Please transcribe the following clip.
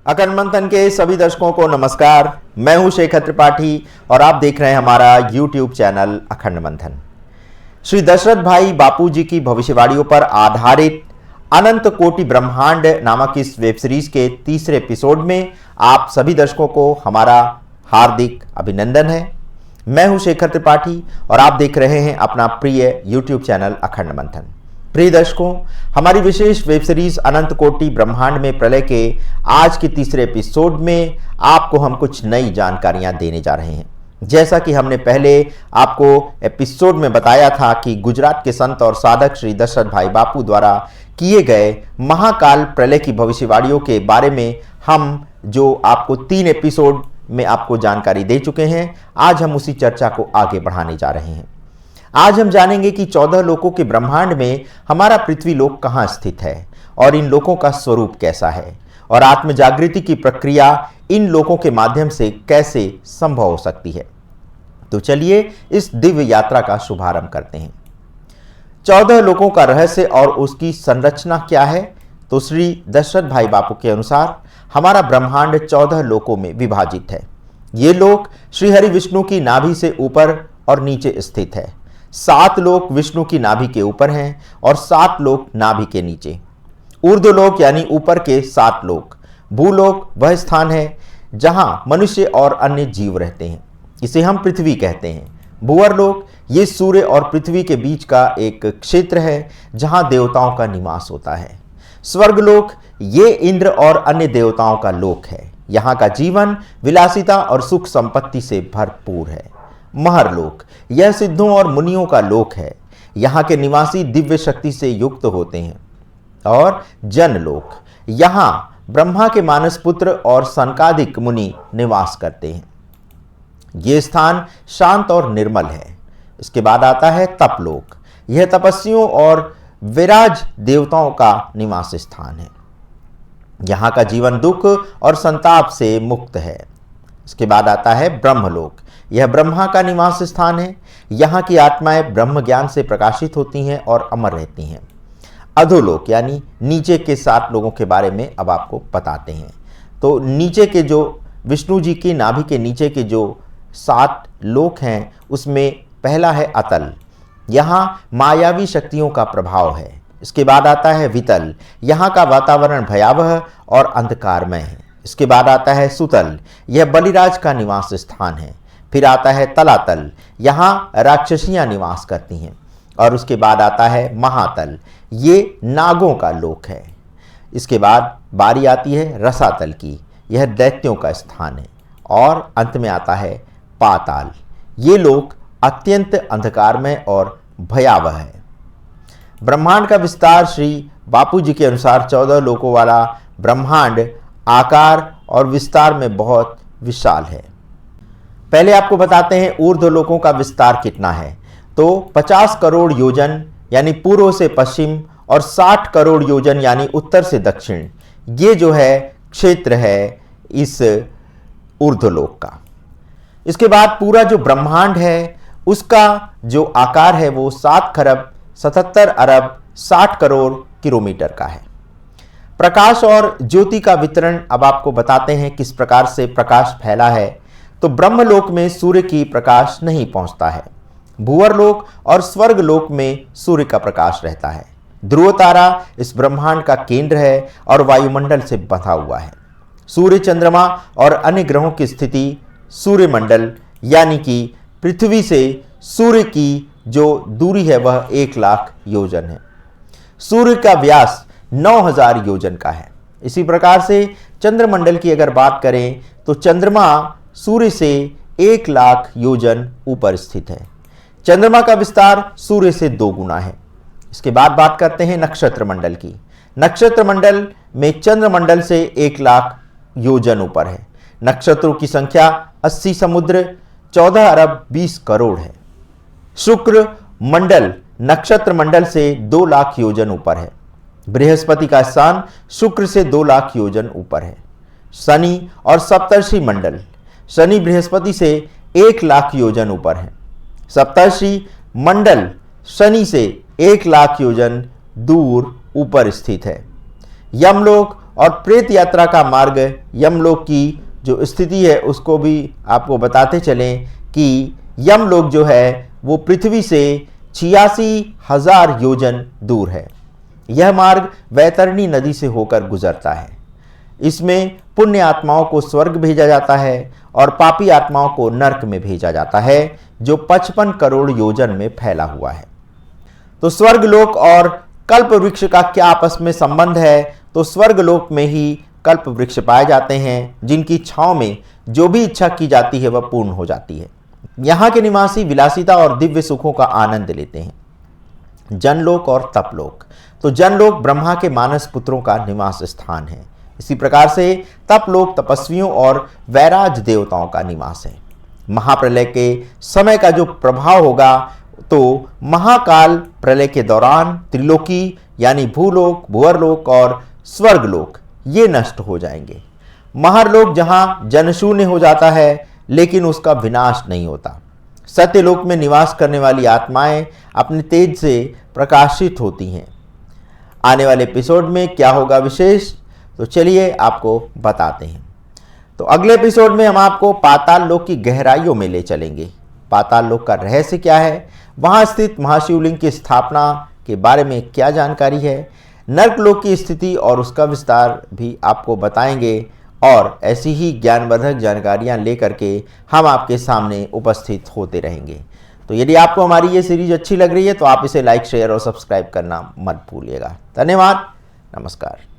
अखंड मंथन के सभी दर्शकों को नमस्कार। मैं हूं शेखर त्रिपाठी और आप देख रहे हैं हमारा YouTube चैनल अखंड मंथन। श्री दशरथ भाई बापू जी की भविष्यवाणियों पर आधारित अनंत कोटि ब्रह्मांड नामक इस वेब सीरीज के तीसरे एपिसोड में आप सभी दर्शकों को हमारा हार्दिक अभिनंदन है। मैं हूं शेखर त्रिपाठी और आप देख रहे हैं अपना प्रिय YouTube चैनल अखंड मंथन। प्रिय दर्शकों, हमारी विशेष वेब सीरीज अनंत कोटि ब्रह्मांड में प्रलय के आज के तीसरे एपिसोड में आपको हम कुछ नई जानकारियां देने जा रहे हैं। जैसा कि हमने पहले आपको एपिसोड में बताया था कि गुजरात के संत और साधक श्री दशरथ भाई बापू द्वारा किए गए महाकाल प्रलय की भविष्यवाणियों के बारे में हम जो आपको 3 एपिसोड में आपको जानकारी दे चुके हैं, आज हम उसी चर्चा को आगे बढ़ाने जा रहे हैं। आज हम जानेंगे कि 14 लोकों के ब्रह्मांड में हमारा पृथ्वी लोक कहाँ स्थित है और इन लोकों का स्वरूप कैसा है और आत्म जागृति की प्रक्रिया इन लोकों के माध्यम से कैसे संभव हो सकती है। तो चलिए इस दिव्य यात्रा का शुभारंभ करते हैं। 14 लोकों का रहस्य और उसकी संरचना क्या है? तो श्री दशरथ भाई बापू के अनुसार हमारा ब्रह्मांड 14 लोकों में विभाजित है। ये लोक श्री हरि विष्णु की नाभि से ऊपर और नीचे स्थित है। 7 लोक विष्णु की नाभि के ऊपर हैं और 7 लोक नाभि के नीचे। ऊर्ध्वलोक यानी ऊपर के 7 लोक। भूलोक वह स्थान है जहां मनुष्य और अन्य जीव रहते हैं, इसे हम पृथ्वी कहते हैं। भूअरलोक ये सूर्य और पृथ्वी के बीच का एक क्षेत्र है जहां देवताओं का निवास होता है। स्वर्गलोक ये इंद्र और अन्य देवताओं का लोक है। यहाँ का जीवन विलासिता और सुख संपत्ति से भरपूर है। महरलोक यह सिद्धों और मुनियों का लोक है। यहाँ के निवासी दिव्य शक्ति से युक्त होते हैं। और जनलोक यहाँ ब्रह्मा के मानस पुत्र और सनकादिक मुनि निवास करते हैं। ये स्थान शांत और निर्मल है। इसके बाद आता है तपलोक। यह तपस्वियों और विराज देवताओं का निवास स्थान है। यहाँ का जीवन दुख और संताप से मुक्त है। इसके बाद आता है ब्रह्मलोक। यह ब्रह्मा का निवास स्थान है। यहाँ की आत्माएं ब्रह्म ज्ञान से प्रकाशित होती हैं और अमर रहती हैं। अधोलोक यानी नीचे के 7 लोगों के बारे में अब आपको बताते हैं। तो नीचे के जो विष्णु जी की नाभि के नीचे के जो 7 लोक हैं उसमें पहला है अतल। यहाँ मायावी शक्तियों का प्रभाव है। इसके बाद आता है वितल। यहाँ का वातावरण भयावह और अंधकारमय है। इसके बाद आता है सुतल। यह बलिराज का निवास स्थान है। फिर आता है तलातल। यहाँ राक्षसियाँ निवास करती हैं। और उसके बाद आता है महातल। ये नागों का लोक है। इसके बाद बारी आती है रसातल की। यह दैत्यों का स्थान है। और अंत में आता है पाताल। ये लोक अत्यंत अंधकारमय और भयावह है। ब्रह्मांड का विस्तार श्री बापू जी के अनुसार 14 लोकों वाला ब्रह्मांड आकार और विस्तार में बहुत विशाल है। पहले आपको बताते हैं ऊर्ध्व लोकों का विस्तार कितना है। तो 50 करोड़ योजन यानी पूर्व से पश्चिम और 60 करोड़ योजन यानी उत्तर से दक्षिण, ये जो है क्षेत्र है इस ऊर्ध्वलोक का। इसके बाद पूरा जो ब्रह्मांड है उसका जो आकार है वो 7 खरब 77 अरब 60 करोड़ किलोमीटर का है। प्रकाश और ज्योति का वितरण अब आपको बताते हैं किस प्रकार से प्रकाश फैला है। तो ब्रह्मलोक में सूर्य की प्रकाश नहीं पहुंचता है। भूअरलोक और स्वर्गलोक में सूर्य का प्रकाश रहता है। ध्रुव तारा इस ब्रह्मांड का केंद्र है और वायुमंडल से बंधा हुआ है। सूर्य, चंद्रमा और अन्य ग्रहों की स्थिति सूर्यमंडल यानी कि पृथ्वी से सूर्य की जो दूरी है वह 1 लाख योजन है। सूर्य का व्यास 9000 योजन का है। इसी प्रकार से चंद्रमंडल की अगर बात करें तो चंद्रमा सूर्य से 1 लाख योजन ऊपर स्थित है। चंद्रमा का विस्तार सूर्य से 2 गुना है। इसके बाद बात करते हैं नक्षत्र मंडल की। नक्षत्र मंडल में चंद्रमंडल से 1 लाख योजन ऊपर है। नक्षत्रों की संख्या 80 समुद्र 14 अरब 20 करोड़ है। शुक्र मंडल नक्षत्र मंडल से 2 लाख योजन ऊपर है। बृहस्पति का स्थान शुक्र से 2 लाख योजन ऊपर है। शनि और सप्तर्षि मंडल, शनि बृहस्पति से 1 लाख योजन ऊपर है। सप्तर्षि मंडल शनि से 1 लाख योजन दूर ऊपर स्थित है। यमलोक और प्रेत यात्रा का मार्ग यमलोक की जो स्थिति है उसको भी आपको बताते चलें कि यमलोक जो है वो पृथ्वी से 86,000 योजन दूर है। यह मार्ग वैतरणी नदी से होकर गुजरता है। इसमें पुण्य आत्माओं को स्वर्ग भेजा जाता है और पापी आत्माओं को नरक में भेजा जाता है, जो 55 करोड़ योजन में फैला हुआ है। तो स्वर्गलोक और कल्प वृक्ष का क्या आपस में संबंध है? तो स्वर्गलोक में ही कल्प वृक्ष पाए जाते हैं, जिनकी छांव में जो भी इच्छा की जाती है वह पूर्ण हो जाती है। यहाँ के निवासी विलासिता और दिव्य सुखों का आनंद लेते हैं। जनलोक और तपलोक। तो जनलोक ब्रह्मा के मानस पुत्रों का निवास स्थान है। इसी प्रकार से तपलोक तपस्वियों और वैराज देवताओं का निवास है। महाप्रलय के समय का जो प्रभाव होगा, तो महाकाल प्रलय के दौरान त्रिलोकी यानी भूलोक, भुवरलोक और स्वर्गलोक ये नष्ट हो जाएंगे। महरलोक जहां जनशून्य हो जाता है लेकिन उसका विनाश नहीं होता। सत्यलोक में निवास करने वाली आत्माएं अपने तेज से प्रकाशित होती हैं। आने वाले एपिसोड में क्या होगा विशेष, तो चलिए आपको बताते हैं। तो अगले एपिसोड में हम आपको पाताल लोक की गहराइयों में ले चलेंगे। पाताल लोक का रहस्य क्या है, वहां स्थित महाशिवलिंग की स्थापना के बारे में क्या जानकारी है, नर्क लोक की स्थिति और उसका विस्तार भी आपको बताएंगे और ऐसी ही ज्ञानवर्धक जानकारियां लेकर के हम आपके सामने उपस्थित होते रहेंगे। तो यदि आपको हमारी ये सीरीज अच्छी लग रही है तो आप इसे लाइक, शेयर और सब्सक्राइब करना मत भूलिएगा। धन्यवाद। नमस्कार।